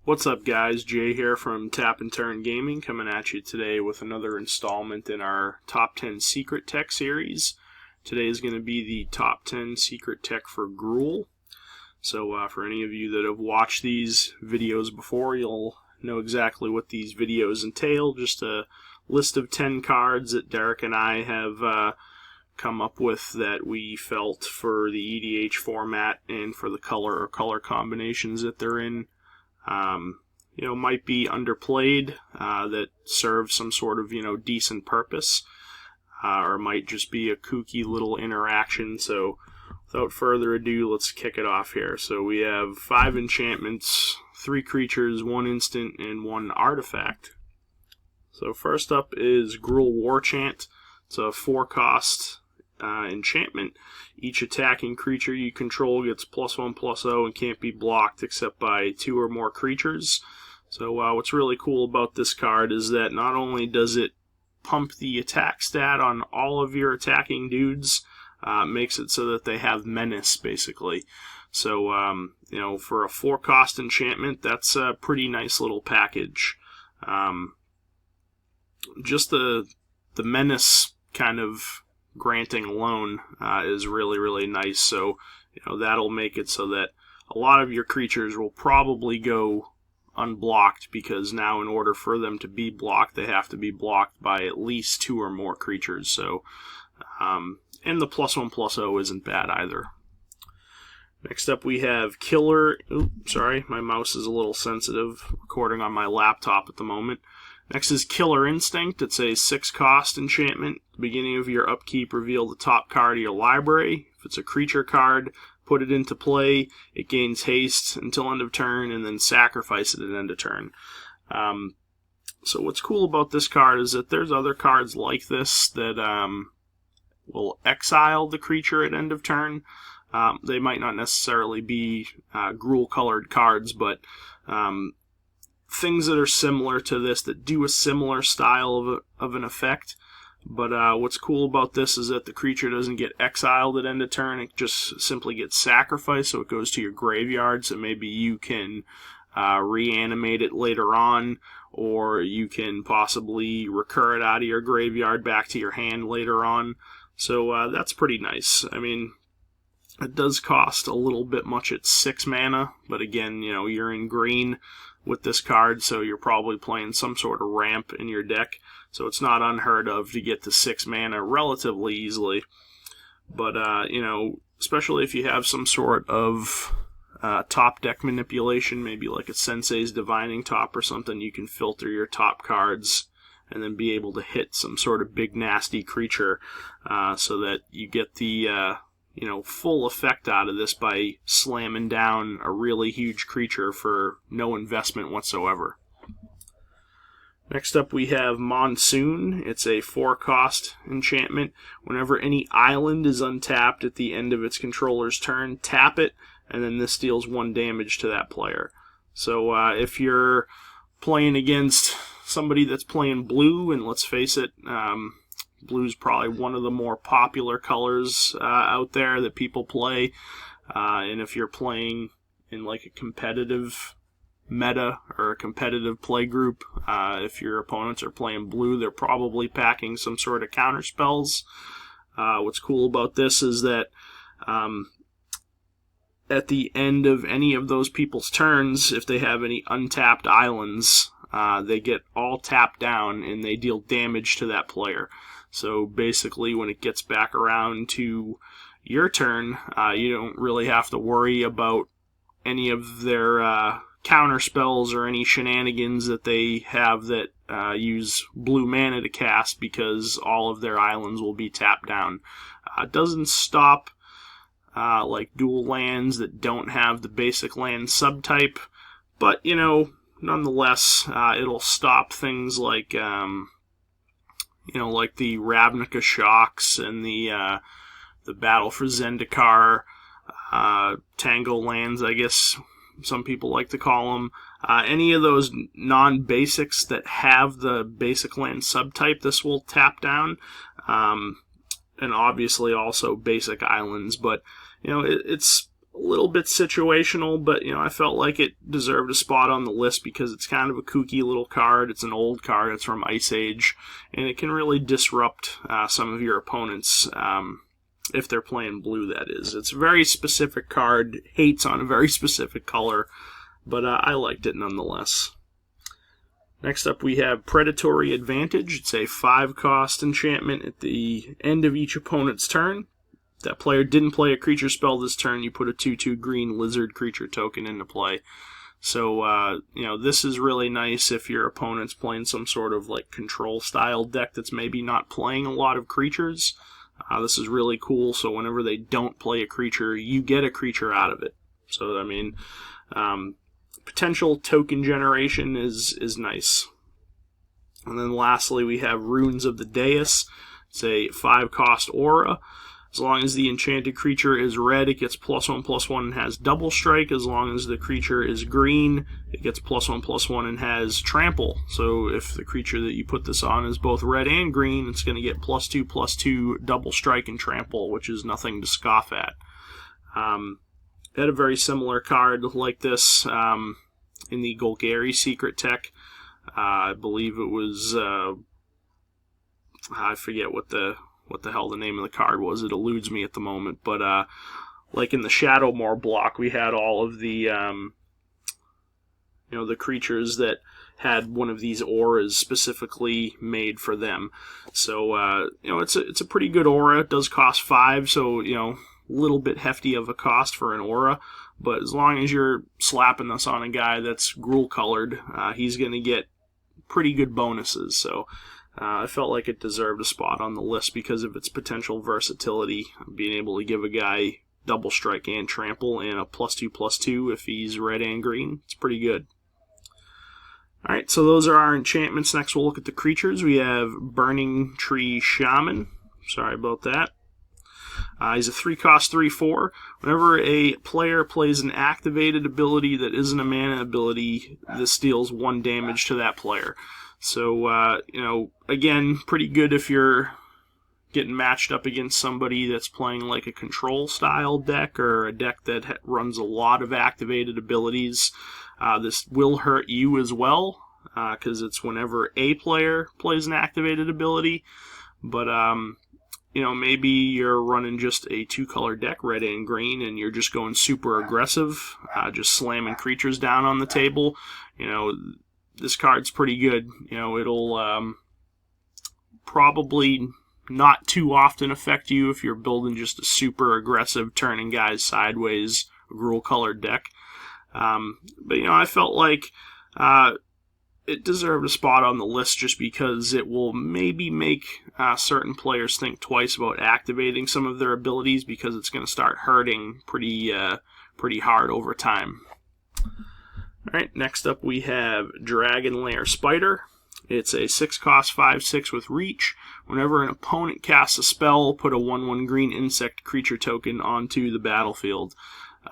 What's up, guys? Jay here from Tap and Turn Gaming, coming at you today with another installment in our Top 10 Secret Tech series. Today is going to be the Top 10 Secret Tech for GRUUL. So for any of you that have watched these videos before, you'll know exactly what these videos entail. Just a list of 10 cards that Derek and I have come up with that we felt for the EDH format and for the color or color combinations that they're in. Might be underplayed, that serve some sort of, decent purpose, or might just be a kooky little interaction. So without further ado, let's kick it off here. So we have 5 enchantments, 3 creatures, 1 instant, and 1 artifact. So first up is GRUUL War Chant. It's a 4-cost enchantment. Each attacking creature you control gets +1/+0 and can't be blocked except by 2 or more creatures. So what's really cool about this card is that not only does it pump the attack stat on all of your attacking dudes, makes it so that they have menace, basically. So, for a 4-cost enchantment, that's a pretty nice little package. Just the menace kind of granting alone is really, really nice. So, that'll make it so that a lot of your creatures will probably go unblocked, because now in order for them to be blocked, they have to be blocked by at least 2 or more creatures. So, and the +1/+0 isn't bad either. Next up we have Killer. Oops, sorry, my mouse is a little sensitive, recording on my laptop at the moment. Next is Killer Instinct. It's a 6-cost enchantment. At the beginning of your upkeep, reveal the top card of your library. If it's a creature card, put it into play. It gains haste until end of turn, and then sacrifice it at end of turn. So what's cool about this card is that there's other cards like this that will exile the creature at end of turn. They might not necessarily be GRUUL-colored cards, but things that are similar to this, that do a similar style of an effect. But what's cool about this is that the creature doesn't get exiled at end of turn. It just simply gets sacrificed, so it goes to your graveyard. So maybe you can reanimate it later on, or you can possibly recur it out of your graveyard back to your hand later on. So that's pretty nice. I mean, it does cost a little bit much at 6 mana, but again, you're in green with this card, so you're probably playing some sort of ramp in your deck, so it's not unheard of to get to 6 mana relatively easily. But, especially if you have some sort of top deck manipulation, maybe like a Sensei's Divining Top or something, you can filter your top cards and then be able to hit some sort of big nasty creature, so that you get the full effect out of this by slamming down a really huge creature for no investment whatsoever. Next up we have Monsoon. It's a 4-cost enchantment. Whenever any island is untapped at the end of its controller's turn, tap it, and then this deals 1 damage to that player. So if you're playing against somebody that's playing blue, and let's face it, blue is probably one of the more popular colors out there that people play. And if you're playing in like a competitive meta or a competitive play group, if your opponents are playing blue, they're probably packing some sort of counter spells. What's cool about this is that at the end of any of those people's turns, if they have any untapped islands, they get all tapped down and they deal damage to that player. So basically, when it gets back around to your turn, you don't really have to worry about any of their counter spells or any shenanigans that they have that use blue mana to cast, because all of their islands will be tapped down. It doesn't stop like dual lands that don't have the basic land subtype, but nonetheless, it'll stop things like like the Ravnica Shocks and the Battle for Zendikar, Tango lands, I guess some people like to call them. Any of those non-basics that have the basic land subtype, this will tap down. And obviously also basic islands, but it's a little bit situational, but I felt like it deserved a spot on the list because it's kind of a kooky little card. It's an old card. It's from Ice Age, and it can really disrupt some of your opponents if they're playing blue, that is. It's a very specific card, hates on a very specific color, but I liked it nonetheless. Next up we have Predatory Advantage. It's a 5-cost enchantment at the end of each opponent's turn. If that player didn't play a creature spell this turn, you put a 2/2 green lizard creature token into play. So, this is really nice if your opponent's playing some sort of like control style deck that's maybe not playing a lot of creatures. This is really cool, so whenever they don't play a creature, you get a creature out of it. So, potential token generation is nice. And then lastly, we have Runes of the Dais. It's a 5-cost aura. As long as the enchanted creature is red, it gets +1/+1 and has double strike. As long as the creature is green, it gets +1/+1 and has trample. So if the creature that you put this on is both red and green, it's going to get +2/+2 double strike and trample, which is nothing to scoff at. It had a very similar card like this in the Golgari secret tech. I believe it was I forget what the hell the name of the card was. It eludes me at the moment. But like in the Shadowmoor block, we had all of the the creatures that had one of these auras specifically made for them. So it's a pretty good aura. It does cost 5, so a little bit hefty of a cost for an aura. But as long as you're slapping this on a guy that's GRUUL colored, he's going to get pretty good bonuses. So I felt like it deserved a spot on the list because of its potential versatility, being able to give a guy double strike and trample and a +2/+2 if he's red and green. It's pretty good. Alright, so those are our enchantments. Next we'll look at the creatures. We have Burning Tree Shaman. Sorry about that. He's a 3-cost 3/4. Whenever a player plays an activated ability that isn't a mana ability, this deals 1 damage to that player. So, again, pretty good if you're getting matched up against somebody that's playing like a control style deck or a deck that runs a lot of activated abilities. This will hurt you as well, because it's whenever a player plays an activated ability. But, maybe you're running just a 2-color deck, red and green, and you're just going super aggressive, just slamming creatures down on the table. This card's pretty good. It'll probably not too often affect you if you're building just a super aggressive, turning guys sideways, GRUUL colored deck. But I felt like it deserved a spot on the list just because it will maybe make certain players think twice about activating some of their abilities because it's going to start hurting pretty hard over time. Alright, next up we have Dragon Lair Spider. It's a 6-cost 5/6 with reach. Whenever an opponent casts a spell, put a 1/1 green insect creature token onto the battlefield.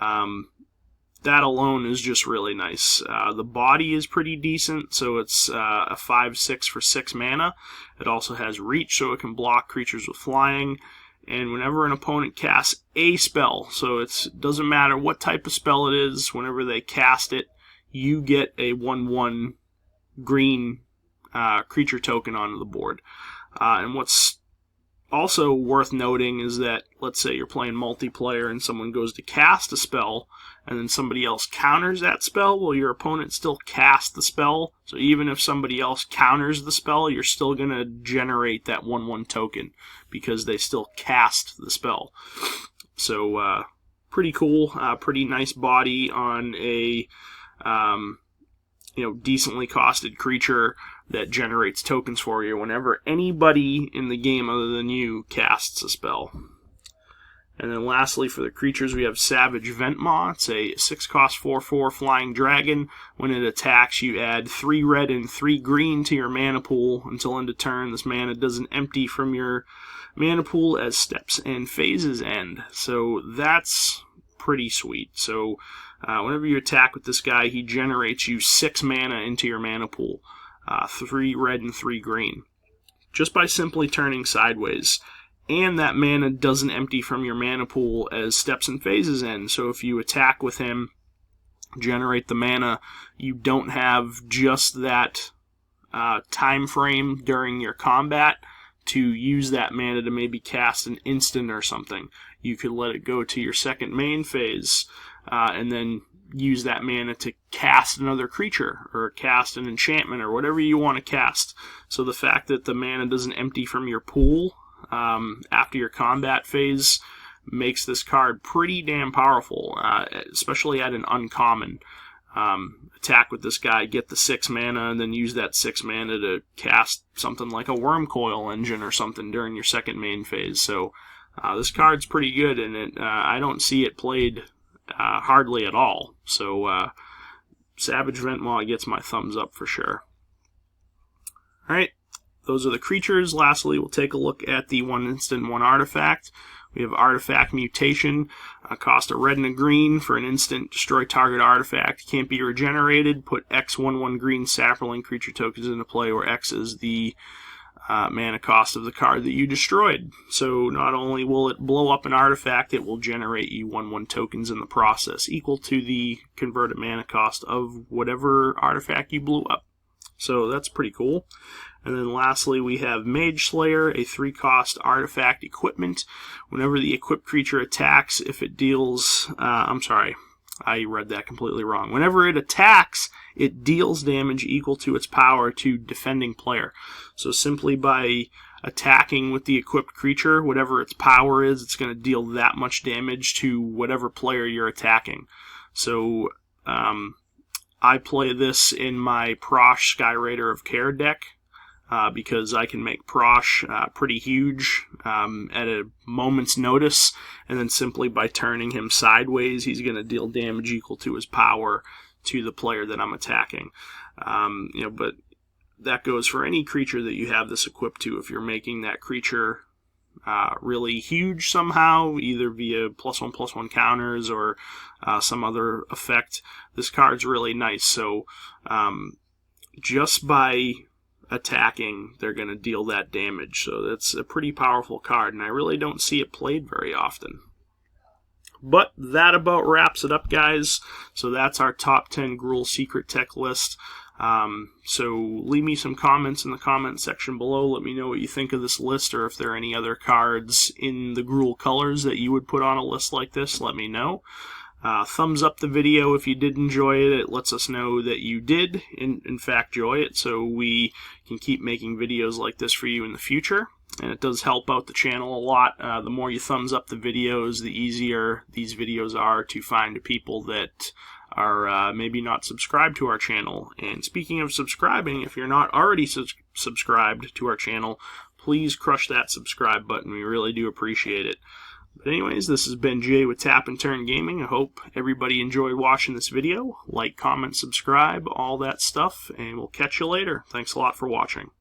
That alone is just really nice. The body is pretty decent, so it's a 5/6 for 6 mana. It also has reach, so it can block creatures with flying. And whenever an opponent casts a spell, so it doesn't matter what type of spell it is, whenever they cast it, you get a 1/1 green creature token onto the board. And what's also worth noting is that, let's say you're playing multiplayer and someone goes to cast a spell, and then somebody else counters that spell, well, your opponent still cast the spell, so even if somebody else counters the spell, you're still going to generate that 1/1 token, because they still cast the spell. So, pretty cool, pretty nice body on a, decently costed creature that generates tokens for you whenever anybody in the game other than you casts a spell. And then lastly, for the creatures, we have Savage Ventmaw. It's a 6-cost 4/4 flying dragon. When it attacks, you add 3 red and 3 green to your mana pool. Until end of turn, this mana doesn't empty from your mana pool as steps and phases end. So that's pretty sweet. So whenever you attack with this guy, he generates you 6 mana into your mana pool. 3 red and 3 green. Just by simply turning sideways. and that mana doesn't empty from your mana pool as steps and phases end. So if you attack with him, generate the mana, you don't have just that time frame during your combat to use that mana to maybe cast an instant or something. You could let it go to your second main phase, and then use that mana to cast another creature, or cast an enchantment, or whatever you want to cast. So the fact that the mana doesn't empty from your pool after your combat phase makes this card pretty damn powerful, especially at an uncommon. Attack with this guy, get the 6 mana, and then use that 6 mana to cast something like a Wormcoil Engine or something during your second main phase. So this card's pretty good, and I don't see it played hardly at all. So Savage Ventmaw gets my thumbs up for sure. Alright, those are the creatures. Lastly, we'll take a look at the 1 instant, 1 artifact. We have Artifact Mutation, cost a red and a green for an instant, destroy target artifact, can't be regenerated, put X 1/1 green sapperling creature tokens into play, where X is the mana cost of the card that you destroyed. So not only will it blow up an artifact, it will generate you 1/1 tokens in the process, equal to the converted mana cost of whatever artifact you blew up. So that's pretty cool. And then lastly, we have Mage Slayer, a 3-cost artifact equipment. Whenever the equipped creature attacks, if it deals... I'm sorry, I read that completely wrong. Whenever it attacks, it deals damage equal to its power to defending player. So simply by attacking with the equipped creature, whatever its power is, it's going to deal that much damage to whatever player you're attacking. So I play this in my Prosh Skyraider of Care deck, because I can make Prosh pretty huge at a moment's notice, and then simply by turning him sideways, he's going to deal damage equal to his power to the player that I'm attacking. But that goes for any creature that you have this equipped to. If you're making that creature really huge somehow, either via +1/+1 counters or some other effect, this card's really nice. So just by attacking, they're going to deal that damage. So that's a pretty powerful card, and I really don't see it played very often. But that about wraps it up, guys. So that's our top 10 GRUUL secret tech list. So leave me some comments in the comment section below. Let me know what you think of this list, or if there are any other cards in the GRUUL colors that you would put on a list like this, let me know. Thumbs up the video if you did enjoy it. It lets us know that you did, in fact, enjoy it, so we can keep making videos like this for you in the future. And it does help out the channel a lot. The more you thumbs up the videos, the easier these videos are to find to people that are maybe not subscribed to our channel. And speaking of subscribing, if you're not already subscribed to our channel, please crush that subscribe button. We really do appreciate it. But anyways, this has been Jay with Tap and Turn Gaming. I hope everybody enjoyed watching this video. Like, comment, subscribe, all that stuff, and we'll catch you later. Thanks a lot for watching.